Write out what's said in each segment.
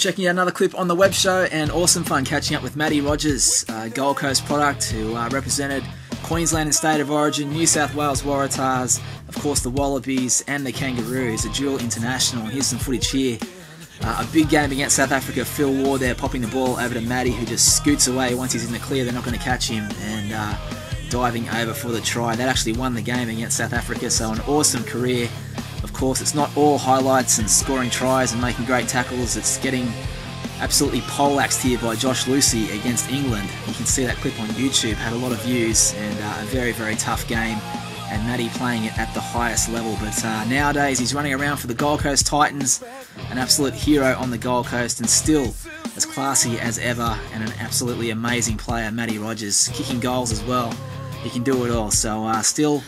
checking out another clip on the web show, and awesome fun catching up with Matty Rogers, Gold Coast product who represented Queensland in State of Origin, New South Wales Waratahs, of course the Wallabies and the Kangaroos, a dual international. Here's some footage here. A big game against South Africa. Phil Ward there popping the ball over to Matty, who just scoots away. Once he's in the clear, they're not going to catch him, and diving over for the try. That actually won the game against South Africa, so an awesome career. Of course, it's not all highlights and scoring tries and making great tackles. It's getting absolutely poleaxed here by Josh Lucy against England. You can see that clip on YouTube, had a lot of views, and a very, very tough game. And Matty playing it at the highest level. But nowadays, he's running around for the Gold Coast Titans, an absolute hero on the Gold Coast, and still as classy as ever, and an absolutely amazing player, Matty Rogers, kicking goals as well. He can do it all. So still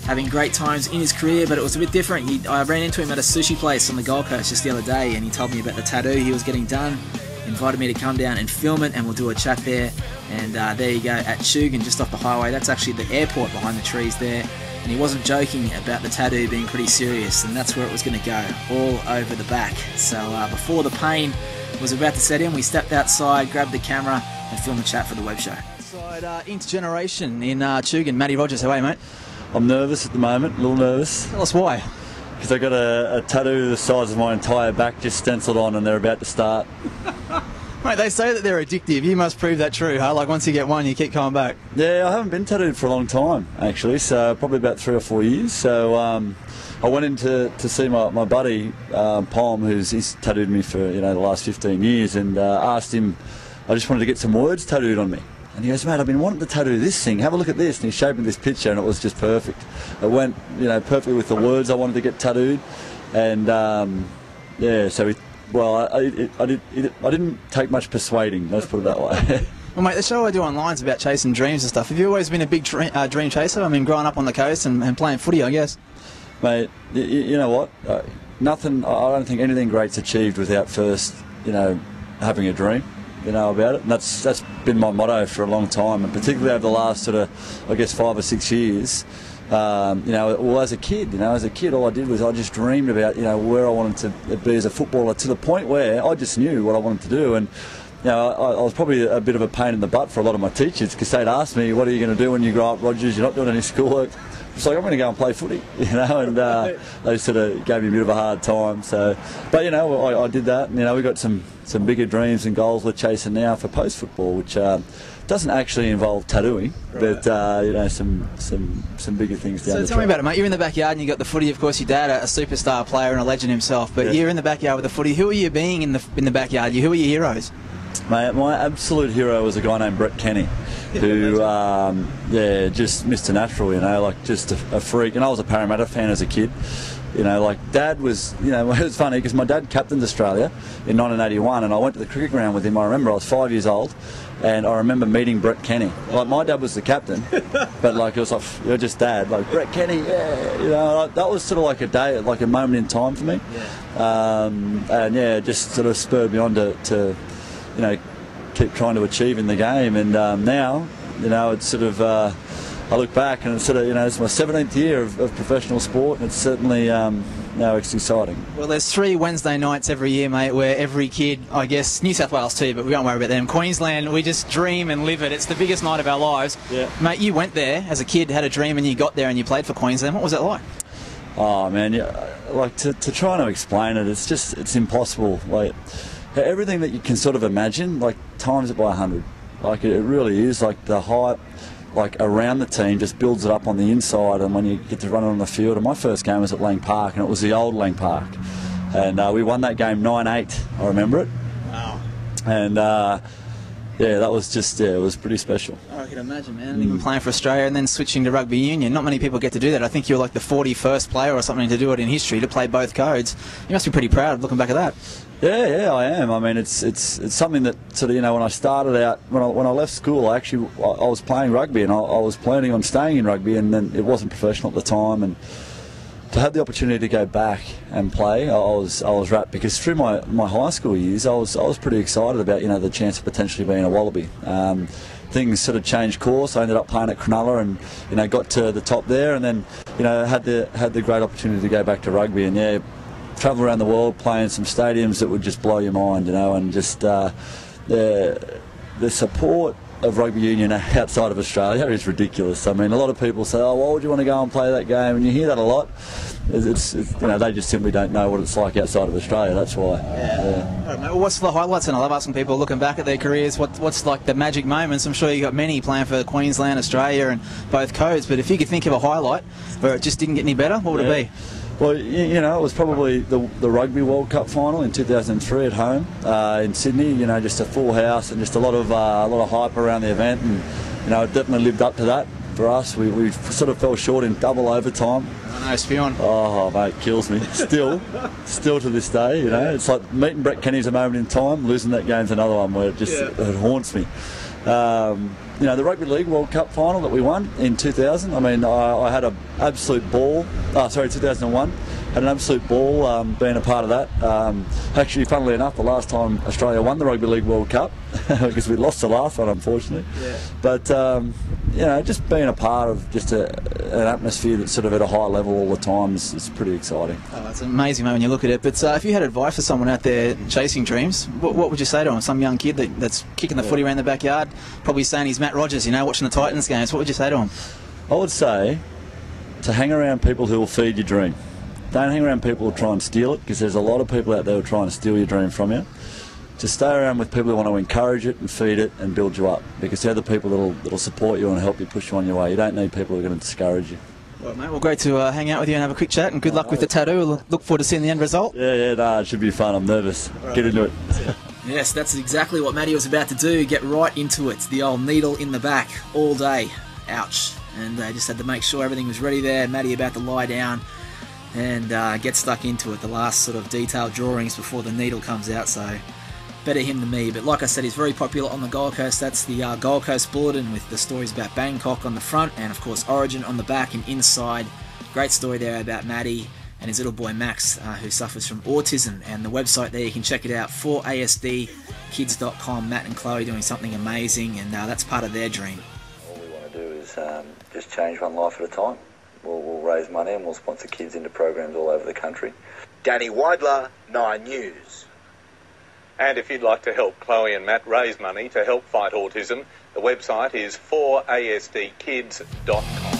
having great times in his career, but it was a bit different. I ran into him at a sushi place on the Gold Coast just the other day, and he told me about the tattoo he was getting done, invited me to come down and film it, and we'll do a chat there. And there you go, at Chugan, just off the highway. That's actually the airport behind the trees there. And he wasn't joking about the tattoo being pretty serious, and that's where it was going to go, all over the back. So before the pain was about to set in, we stepped outside, grabbed the camera, and filmed a chat for the web show. Intergeneration in Chugan. Matty Rogers, how are you, mate? I'm nervous at the moment, a little nervous. Tell us why. Because I got a tattoo the size of my entire back just stenciled on, and they're about to start. Mate, they say that they're addictive. You must prove that true, huh? Like once you get one, you keep coming back. Yeah, I haven't been tattooed for a long time, actually, so probably about 3 or 4 years. So I went in to see my buddy, Palm, he's tattooed me for the last 15 years, and asked him, I just wanted to get some words tattooed on me. And he goes, mate, I've been wanting to tattoo this thing. Have a look at this. And he showed me this picture, and it was just perfect. It went, perfectly with the words I wanted to get tattooed. And yeah, so I didn't take much persuading. Let's put it that way. Well, mate, the show I do online is about chasing dreams and stuff. Have you always been a big dream chaser? I mean, growing up on the coast and playing footy, I guess. Mate, you know what? Nothing. I don't think anything great's achieved without first, having a dream. About it, and that's been my motto for a long time, and particularly over the last sort of, I guess, 5 or 6 years. Well, as a kid, all I did was I just dreamed about, where I wanted to be as a footballer, to the point where I just knew what I wanted to do. And I was probably a bit of a pain in the butt for a lot of my teachers, because they'd ask me, "What are you going to do when you grow up, Rogers? You're not doing any schoolwork." It's like, I'm going to go and play footy, and they sort of gave me a bit of a hard time. So, but I did that, and we got some bigger dreams and goals we're chasing now for post football, which doesn't actually involve tattooing, right. But some bigger things down the track. So tell me about it, mate. You're in the backyard and you got the footy. Of course, your dad, a superstar player and a legend himself. But you're in the backyard with the footy. Who are you being in the backyard? Who are your heroes? Mate, my absolute hero was a guy named Brett Kenny, who, just Mr. Natural, just a freak. And I was a Parramatta fan as a kid. Dad was, it was funny because my dad captained Australia in 1981, and I went to the cricket ground with him. I remember I was 5 years old, and I remember meeting Brett Kenny. My dad was the captain, but it was like, you're just Dad. Like, Brett Kenny, that was sort of like a day, like a moment in time for me. Yeah. And just sort of spurred me on to keep trying to achieve in the game. And now, it's sort of, I look back and it's sort of, it's my 17th year of professional sport, and it's certainly now it's exciting. Well, there's 3 Wednesday nights every year, mate, where every kid, I guess, New South Wales too, but we won't worry about them. Queensland, we just dream and live it. It's the biggest night of our lives. Yeah. Mate, you went there as a kid, had a dream, and you got there and you played for Queensland. What was it like? Oh, man, to try and explain it, it's impossible. Everything that you can sort of imagine, times it by 100. It really is, the hype, around the team just builds it up on the inside, and when you get to run it on the field. And my first game was at Lang Park, and it was the old Lang Park. And we won that game 9-8, I remember it. Wow. And that was just, it was pretty special. I can imagine, man. Even playing for Australia and then switching to rugby union. Not many people get to do that. I think you're like the 41st player or something to do it in history, to play both codes. You must be pretty proud looking back at that. Yeah, I am. I mean, it's something that sort of, when I started out, when I left school, I was playing rugby, and I was planning on staying in rugby, and then it wasn't professional at the time, and to have the opportunity to go back and play, I was rapt, because through my high school years, I was pretty excited about the chance of potentially being a Wallaby. Things sort of changed course. I ended up playing at Cronulla, and got to the top there, and then had the great opportunity to go back to rugby, and travel around the world, play in some stadiums that would just blow your mind, and just the support of rugby union outside of Australia is ridiculous. I mean, a lot of people say, "Oh, why would you want to go and play that game?" And you hear that a lot. It's they just simply don't know what it's like outside of Australia. That's why. Yeah. Well, what's the highlights? And I love asking people looking back at their careers. What's like the magic moments? I'm sure you got many playing for Queensland, Australia, and both codes. But if you could think of a highlight where it just didn't get any better, what would it be? Well, it was probably the Rugby World Cup final in 2003 at home in Sydney. Just a full house and just a lot of hype around the event, and it definitely lived up to that for us. We sort of fell short in double overtime. I know, Spion. Oh, mate, kills me. Still to this day, it's like meeting Brett Kenny's a moment in time. Losing that game's another one where it haunts me. The Rugby League World Cup final that we won in 2000, I mean, I had an absolute ball. 2001. Had an absolute ball being a part of that. Actually, funnily enough, the last time Australia won the Rugby League World Cup, because we lost the last one, unfortunately. Yeah. But, just being a part of just an atmosphere that's sort of at a high level all the time is pretty exciting. Oh, it's amazing, mate, when you look at it. But if you had advice for someone out there chasing dreams, what would you say to them? Some young kid that's kicking the footy around the backyard, probably saying he's Matt Rogers, watching the Titans games. What would you say to him? I would say to hang around people who will feed your dream. Don't hang around people who try and steal it, because there's a lot of people out there who are trying to steal your dream from you. Just stay around with people who want to encourage it and feed it and build you up, because they're the people that'll support you and help you push you on your way. You don't need people who are going to discourage you. Well, mate, great to hang out with you and have a quick chat, and good luck with the tattoo. We'll look forward to seeing the end result. It should be fun. I'm nervous. Get into it. Yes, that's exactly what Matty was about to do. Get right into it. The old needle in the back all day. Ouch. And they just had to make sure everything was ready there. Matty about to lie down and get stuck into it. The last sort of detailed drawings before the needle comes out. So better him than me. But like I said, he's very popular on the Gold Coast. That's the Gold Coast Bulletin with the stories about Bangkok on the front and, of course, Origin on the back and inside. Great story there about Matty and his little boy Max, who suffers from autism. And the website there, you can check it out, 4asdkids.com. Matt and Chloe doing something amazing, and that's part of their dream. All we want to do is just change one life at a time. We'll raise money and we'll sponsor kids into programs all over the country. Danny Weidler, 9 News. And if you'd like to help Chloe and Matt raise money to help fight autism, the website is 4asdkids.com.